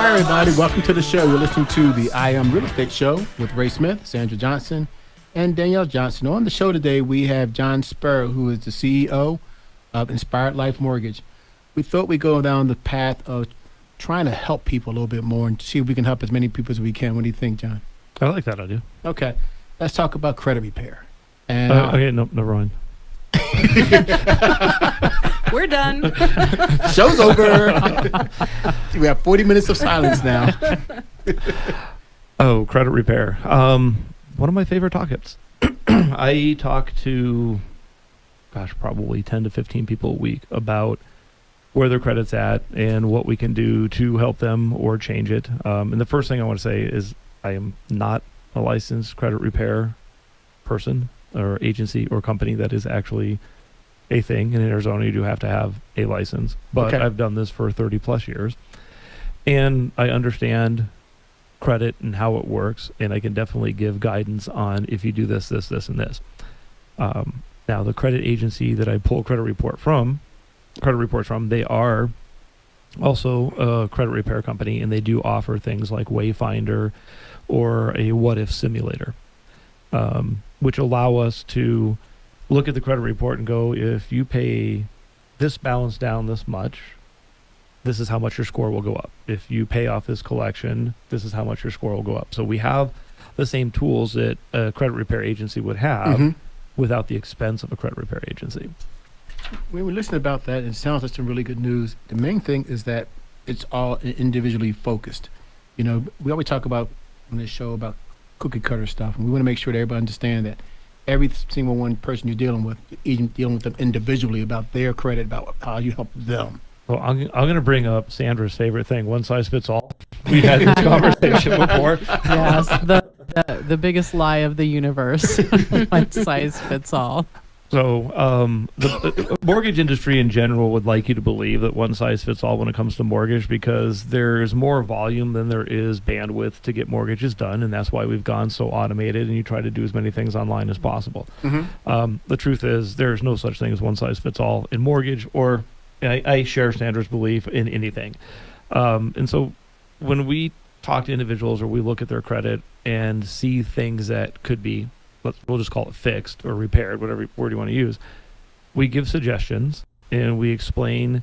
Hi, everybody. Welcome to the show. You're listening to the I Am Real Estate Show with Ray Smith, Sandra Johnson, and Danielle Johnson. On the show today, we have Jon Spurr, who is the CEO of Inspired Life Mortgage. We thought we'd go down the path of trying to help people a little bit more and see if we can help as many people as we can. What do you think, John? I like that idea. Okay. Let's talk about credit repair. And okay, no, never mind. We're done. Show's over. We have 40 minutes of silence now. Oh, credit repair. One of my favorite topics. I talk to, probably 10 to 15 people a week about where their credit's at and what we can do to help them or change it. And the first thing I want to say is I am not a licensed credit repair person or agency or company. That is actually a thing. In Arizona, you do have to have a license. But Okay. I've done this for 30 plus years. And I understand credit and how it works. And I can definitely give guidance on if you do this, this, this, and this. Now, the credit agency that I pull credit reports from, they are also a credit repair company, and they do offer things like Wayfinder or a what-if simulator, which allow us to look at the credit report and go, if you pay this balance down this much, this is how much your score will go up. If you pay off this collection, this is how much your score will go up. So we have the same tools that a credit repair agency would have without the expense of a credit repair agency. When we listen about that, it sounds like some really good news. The main thing is that it's all individually focused. You know, we always talk about on this show about cookie cutter stuff, and we want to make sure that everybody understands that every single one person you're dealing with, even dealing with them individually about their credit, about how you help them. Well, I'm going to bring up Sandra's favorite thing, one size fits all. We had this conversation before. Yes, the biggest lie of the universe. One size fits all. So the mortgage industry in general would like you to believe that one size fits all when it comes to mortgage, because there's more volume than there is bandwidth to get mortgages done, and that's why we've gone so automated and you try to do as many things online as possible. The truth is there's no such thing as one size fits all in mortgage, or I share Sandra's belief in anything. And so when we talk to individuals or we look at their credit and see things that could be, we'll just call it fixed or repaired, whatever word you want to use, we give suggestions and we explain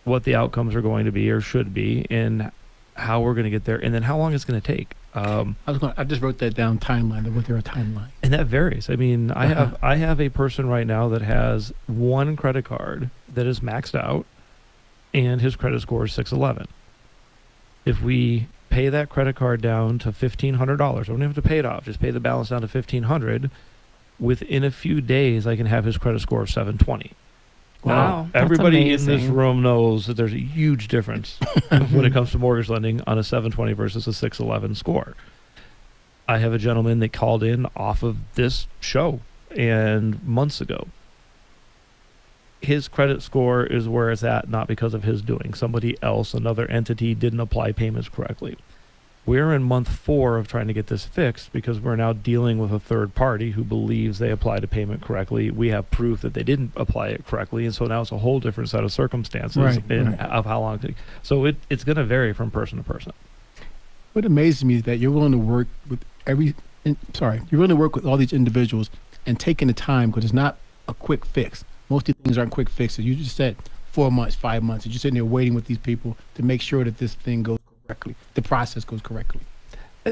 what the outcomes are going to be or should be and how we're going to get there and then how long it's going to take. I just wrote that down, timeline. Was there a timeline? And that varies. I mean, I have a person right now that has one credit card that is maxed out and his credit score is 611. If we pay that credit card down to $1,500, I don't have to pay it off, just pay the balance down to $1,500, within a few days I can have his credit score of 720. Wow, that's everybody in this amazing. room knows that there's a huge difference when it comes to mortgage lending on a 720 versus a 611 score. I have a gentleman that called in off of this show and months ago. His credit score is where it's at, not because of his doing. Somebody else, another entity, didn't apply payments correctly. We're in month 4 of trying to get this fixed because we're now dealing with a third party who believes they applied a payment correctly. We have proof that they didn't apply it correctly, and so now it's a whole different set of circumstances of how long. So it's going to vary from person to person. What amazes me is that you're willing to work with you're willing to work with all these individuals and taking the time, because it's not a quick fix. Most of these things aren't quick fixes. You just said 4 months, 5 months. You're just sitting there waiting with these people to make sure that this thing goes correctly, the process goes correctly.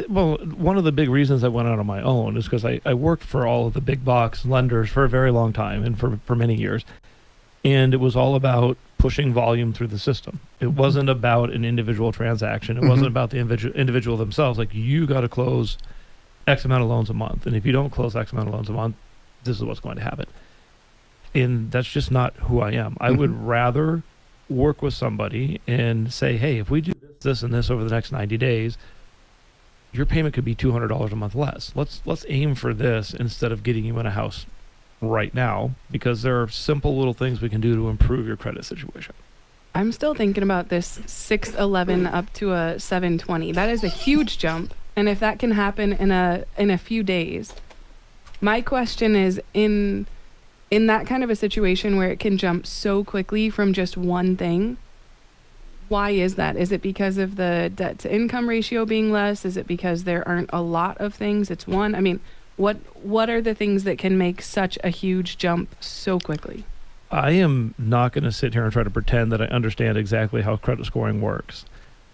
Well, one of the big reasons I went out on my own is because I worked for all of the big box lenders for a very long time and for many years. And it was all about pushing volume through the system. It wasn't about an individual transaction. It wasn't about the individual themselves. Like, you got to close X amount of loans a month. And if you don't close X amount of loans a month, this is what's going to happen. And that's just not who I am. I would rather work with somebody and say, hey, if we do this and this over the next 90 days, your payment could be $200 a month less. Let's aim for this instead of getting you in a house right now, because there are simple little things we can do to improve your credit situation. I'm still thinking about this 611 up to a 720. That is a huge jump. And if that can happen in a few days, my question is, in that kind of a situation where it can jump so quickly from just one thing, Why is that? Is it because of the debt to income ratio being less? Is it because there aren't a lot of things? It's one. I mean, what are the things that can make such a huge jump so quickly? I am not going to sit here and try to pretend that I understand exactly how credit scoring works.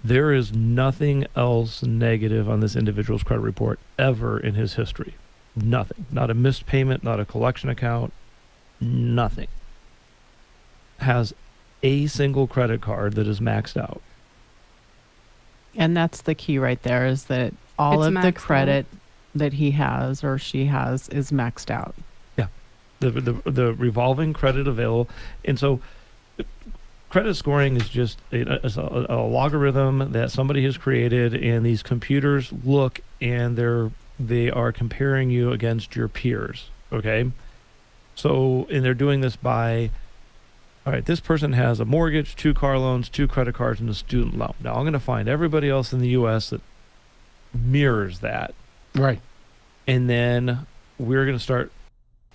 There is nothing else negative on this individual's credit report ever in his history. Nothing. Not a missed payment, not a collection account, nothing. Has a single credit card that is maxed out. And that's the key right there, is that all It's of the maxed credit that he has or she has is maxed out. Yeah. The revolving credit available. And so credit scoring is just a logarithm that somebody has created, and these computers look and they are comparing you against your peers. Okay. So, and they're doing this by, all right, this person has a mortgage, 2 car loans, 2 credit cards, and a student loan. Now I'm going to find everybody else in the U.S. that mirrors that. Right. And then we're going to start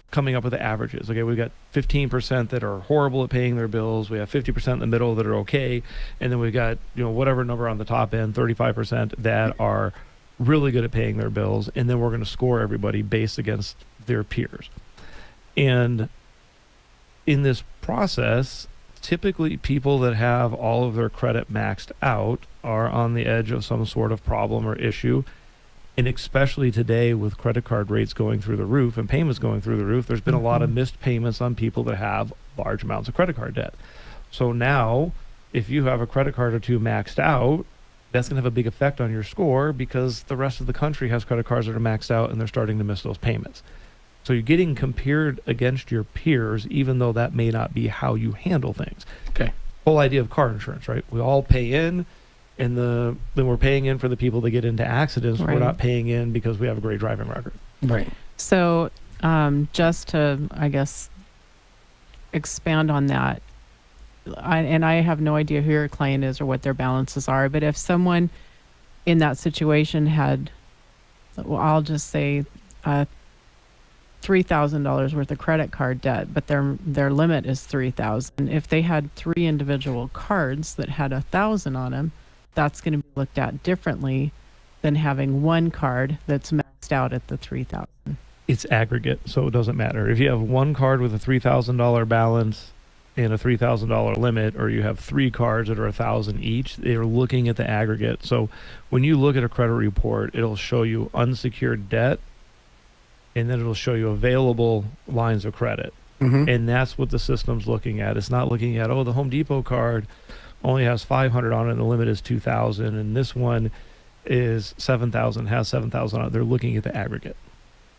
coming up with the averages. Okay, we've got 15% that are horrible at paying their bills. We have 50% in the middle that are okay. And then we've got, whatever number on the top end, 35% that are really good at paying their bills. And then we're going to score everybody based against their peers. And in this process, typically people that have all of their credit maxed out are on the edge of some sort of problem or issue. And especially today with credit card rates going through the roof and payments going through the roof, there's been a lot of missed payments on people that have large amounts of credit card debt. So now, if you have a credit card or 2 maxed out, that's going to have a big effect on your score, because the rest of the country has credit cards that are maxed out and they're starting to miss those payments. So you're getting compared against your peers, even though that may not be how you handle things. Okay. Whole idea of car insurance, right? We all pay in, and then we're paying in for the people that get into accidents. Right. We're not paying in because we have a great driving record. Right. So just to, I guess, expand on that, I have no idea who your client is or what their balances are, but if someone in that situation had, well, I'll just say $3,000 worth of credit card debt, but their limit is $3,000. If they had 3 individual cards that had $1,000 on them, that's going to be looked at differently than having one card that's maxed out at the $3,000. It's aggregate, so it doesn't matter. If you have one card with a $3,000 balance and a $3,000 limit, or you have 3 cards that are $1,000 each, they're looking at the aggregate. So when you look at a credit report, it'll show you unsecured debt, and then it'll show you available lines of credit. Mm-hmm. And that's what the system's looking at. It's not looking at, the Home Depot card only has 500 on it and the limit is 2,000, and this one is 7,000, has 7,000 on it. They're looking at the aggregate.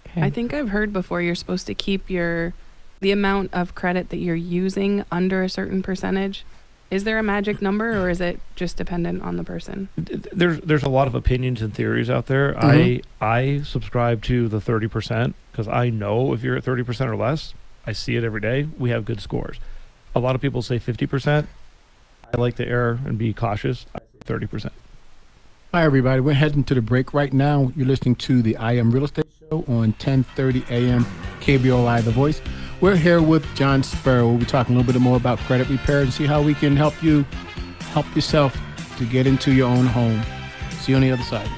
Okay. I think I've heard before you're supposed to keep the amount of credit that you're using under a certain percentage. Is there a magic number, or is it just dependent on the person? There's a lot of opinions and theories out there. Mhm. I subscribe to the 30%, because I know if you're at 30% or less, I see it every day, we have good scores. A lot of people say 50%. I like to err and be cautious. I say 30%. Hi, everybody. We're heading to the break right now. You're listening to the I Am Real Estate Show on 1030 AM KVOI The Voice. We're here with Jon Spurr. We'll be talking a little bit more about credit repair and see how we can help yourself to get into your own home. See you on the other side.